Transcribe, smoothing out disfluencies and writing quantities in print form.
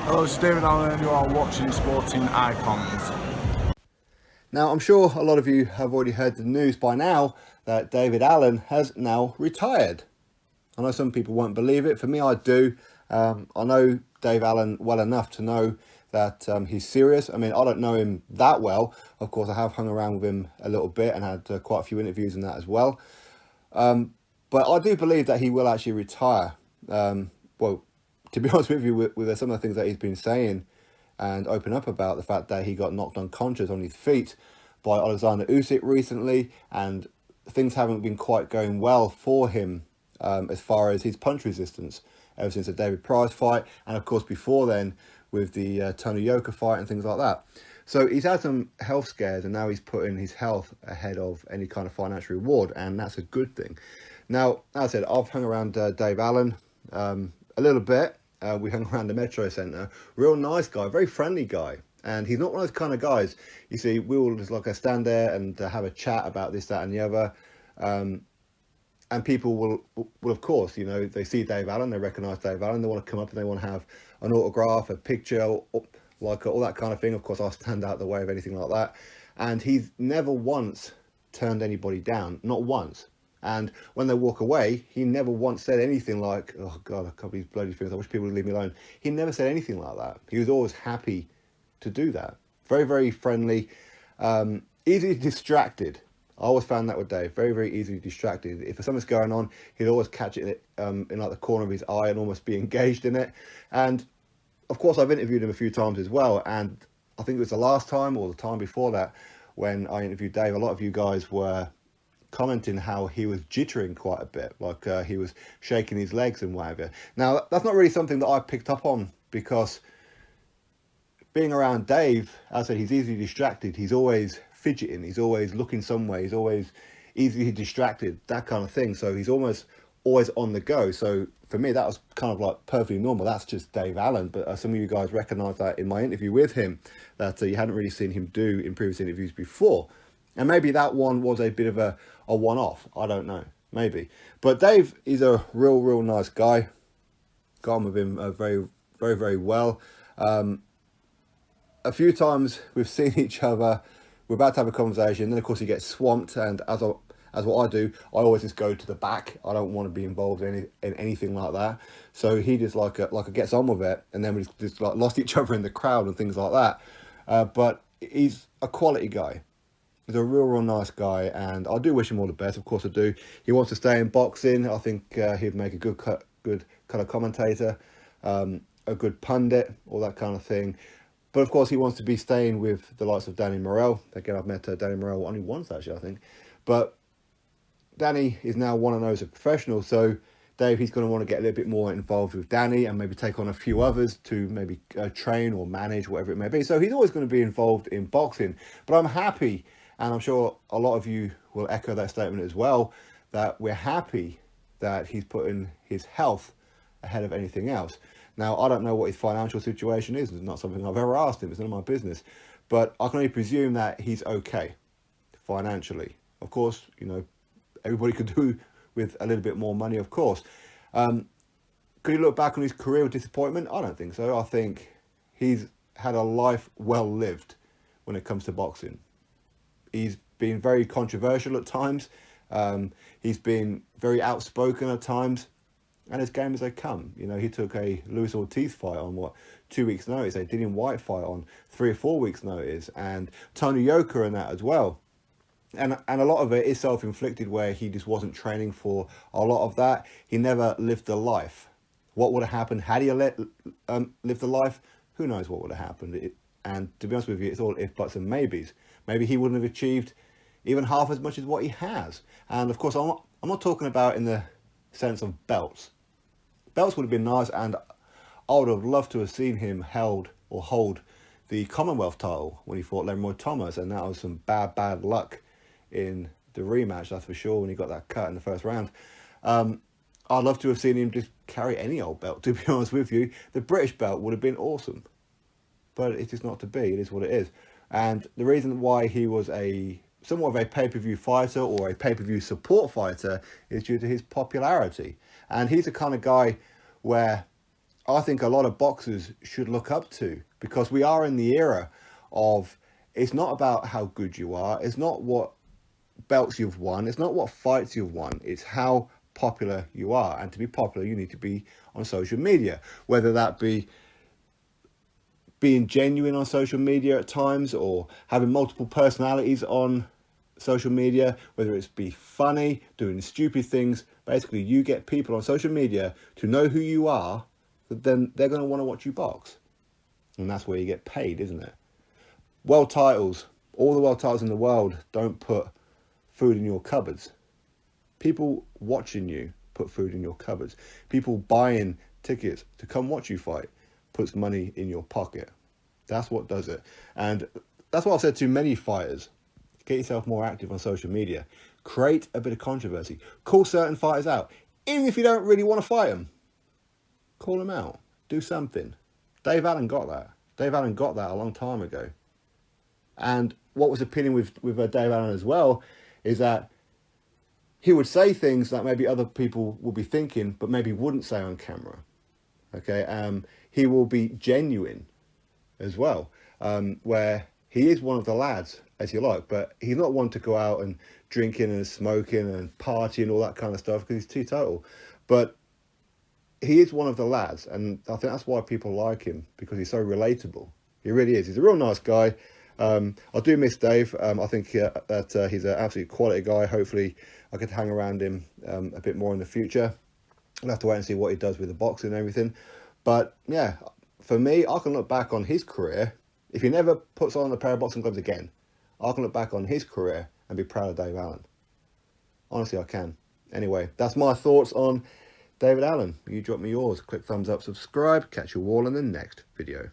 Hello, it's David Allen and you are watching Sporting Icons. Now, I'm sure a lot of you have already heard the news by now that David Allen has now retired. I know some people won't believe it. For me, I do. I know Dave Allen well enough to know that he's serious. I mean, I don't know him that well. Of course, I have hung around with him a little bit and had quite a few interviews and that as well. But I do believe that he will actually retire. Well, to be honest with you, with some of the things that he's been saying and open up about the fact that he got knocked unconscious on his feet by Oleksandr Usyk recently, and things haven't been quite going well for him as far as his punch resistance ever since the David Price fight, and of course before then with the Tony Yoka fight and things like that. So he's had some health scares, and now he's putting his health ahead of any kind of financial reward, and that's a good thing. Now, as I said, I've hung around Dave Allen a little bit. We hung around the Metro Centre. Real nice guy, very friendly guy. And he's not one of those kind of guys, you see, we all just like stand there and have a chat about this, that and the other. And people will, of course, you know, they see Dave Allen, they recognise Dave Allen, they want to come up and they want to have an autograph, a picture, like all that kind of thing. Of course, I'll stand out the way of anything like that. And he's never once turned anybody down, not once. And when they walk away, he never once said anything like, oh God, I can't believe these bloody things, I wish people would leave me alone. He never said anything like that. He was always happy to do that. Very, very friendly, easily distracted. I always found that with Dave, very, very easily distracted. If something's going on, he'd always catch it in like the corner of his eye and almost be engaged in it. And of course, I've interviewed him a few times as well. And I think it was the last time or the time before that when I interviewed Dave, a lot of you guys were commenting how he was jittering quite a bit, like he was shaking his legs and whatever. Now, that's not really something that I picked up on, because being around Dave, as I said, he's easily distracted. He's always fidgeting. He's always looking somewhere. He's always easily distracted, that kind of thing. So he's almost always on the go. So for me, that was kind of like perfectly normal. That's just Dave Allen. But some of you guys recognise that in my interview with him, that you hadn't really seen him do in previous interviews before. And maybe that one was a bit of a one-off. I don't know. Maybe. But Dave is a real, real nice guy. Got on with him very, very, very well. A few times we've seen each other. We're about to have a conversation. Then, of course, he gets swamped. And as what I do, I always just go to the back. I don't want to be involved in anything like that. So he just like gets on with it. And then we just like lost each other in the crowd and things like that. But he's a quality guy. He's a real, real nice guy, and I do wish him all the best. Of course, I do. He wants to stay in boxing. I think he'd make a good kind of commentator, a good pundit, all that kind of thing. But of course, he wants to be staying with the likes of Danny Morrell. Again, I've met Danny Morrell only once, actually, I think. But Danny is now one of those a professional, so Dave, he's going to want to get a little bit more involved with Danny and maybe take on a few others to maybe train or manage, whatever it may be. So he's always going to be involved in boxing. But I'm happy, and I'm sure a lot of you will echo that statement as well, that we're happy that he's putting his health ahead of anything else. Now, I don't know what his financial situation is. It's not something I've ever asked him. It's none of my business. But I can only presume that he's okay financially. Of course, you know, everybody could do with a little bit more money, of course. Could he look back on his career with disappointment? I don't think so. I think he's had a life well lived when it comes to boxing. He's been very controversial at times. He's been very outspoken at times. And as game as they come, you know, he took a Luis Ortiz fight on 2 weeks' notice, a Dillian White fight on 3 or 4 weeks' notice, and Tony Yoka and that as well. And a lot of it is self-inflicted, where he just wasn't training for a lot of that. He never lived the life. What would have happened had he lived the life? Who knows what would have happened? And to be honest with you, it's all if, buts and maybes. Maybe he wouldn't have achieved even half as much as what he has. And of course, I'm not talking about in the sense of belts. Belts would have been nice, and I would have loved to have seen him hold the Commonwealth title when he fought Leroy Thomas, and that was some bad luck in the rematch, that's for sure, when he got that cut in the first round. I'd love to have seen him just carry any old belt, to be honest with you. The British belt would have been awesome, but it's just not to be. It is what it is. And the reason why he was somewhat of a pay-per-view fighter or a pay-per-view support fighter is due to his popularity. And he's the kind of guy where I think a lot of boxers should look up to, because we are in the era of, it's not about how good you are, it's not what belts you've won, it's not what fights you've won, it's how popular you are. And to be popular, you need to be on social media, whether that be being genuine on social media at times, or having multiple personalities on social media, whether it's be funny, doing stupid things. Basically, you get people on social media to know who you are, but then they're going to want to watch you box. And that's where you get paid, isn't it? World titles, all the world titles in the world don't put food in your cupboards. People watching you put food in your cupboards. People buying tickets to come watch you fight puts money in your pocket. That's what does it. And that's what I've said to many fighters. Get yourself more active on social media. Create a bit of controversy. Call certain fighters out. Even if you don't really want to fight them, call them out. Do something. Dave Allen got that. Dave Allen got that a long time ago. And what was appealing with Dave Allen as well is that he would say things that maybe other people would be thinking, but maybe wouldn't say on camera. Okay, he will be genuine as well, where he is one of the lads, as you like, but he's not one to go out and drinking and smoking and partying and all that kind of stuff, because he's teetotal. But he is one of the lads, and I think that's why people like him, because he's so relatable. He really is. He's a real nice guy. I do miss Dave. I think that he's an absolute quality guy. Hopefully I could hang around him a bit more in the future. I'll have to wait and see what he does with the boxing and everything. But yeah, for me, I can look back on his career. If he never puts on a pair of boxing gloves again, I can look back on his career and be proud of Dave Allen. Honestly, I can. Anyway, that's my thoughts on David Allen. You drop me yours. Click thumbs up, subscribe. Catch you all in the next video.